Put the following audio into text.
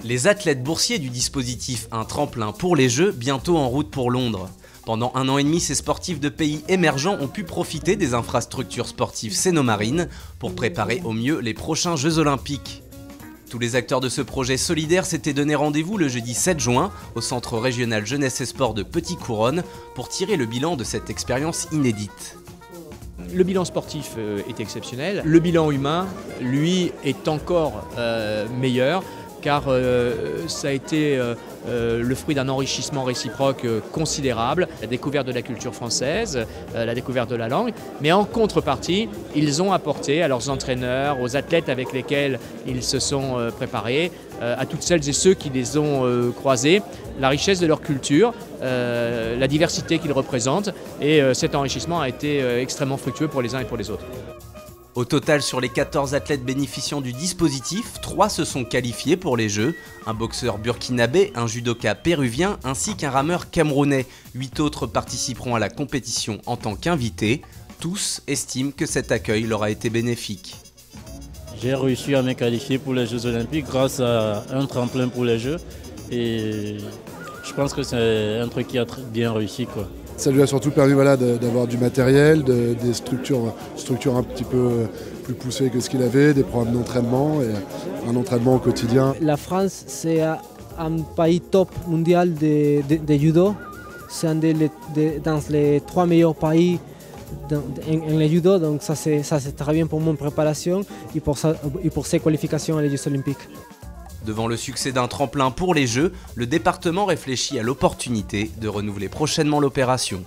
Les athlètes boursiers du dispositif Un tremplin pour les Jeux, bientôt en route pour Londres. Pendant 1 an et demi, ces sportifs de pays émergents ont pu profiter des infrastructures sportives sénomarines pour préparer au mieux les prochains Jeux Olympiques. Tous les acteurs de ce projet solidaire s'étaient donné rendez-vous le jeudi 7 juin au Centre régional jeunesse et sport de Petit-Couronne pour tirer le bilan de cette expérience inédite. Le bilan sportif est exceptionnel. Le bilan humain, lui, est encore meilleur car ça a été le fruit d'un enrichissement réciproque considérable, la découverte de la culture française, la découverte de la langue, mais en contrepartie, ils ont apporté à leurs entraîneurs, aux athlètes avec lesquels ils se sont préparés, à toutes celles et ceux qui les ont croisés, la richesse de leur culture, la diversité qu'ils représentent, et cet enrichissement a été extrêmement fructueux pour les uns et pour les autres. Au total, sur les 14 athlètes bénéficiant du dispositif, 3 se sont qualifiés pour les Jeux. Un boxeur burkinabé, un judoka péruvien ainsi qu'un rameur camerounais. 8 autres participeront à la compétition en tant qu'invités. Tous estiment que cet accueil leur a été bénéfique. J'ai réussi à me qualifier pour les Jeux Olympiques grâce à un tremplin pour les Jeux. Et je pense que c'est un truc qui a bien réussi, quoi. Ça lui a surtout permis d'avoir du matériel, des structures un petit peu plus poussées que ce qu'il avait, des programmes d'entraînement et un entraînement au quotidien. La France, c'est un pays top mondial de judo. C'est dans les 3 meilleurs pays en le judo, donc ça c'est très bien pour mon préparation et pour ses qualifications aux Jeux Olympiques. Devant le succès d'un tremplin pour les Jeux, le département réfléchit à l'opportunité de renouveler prochainement l'opération.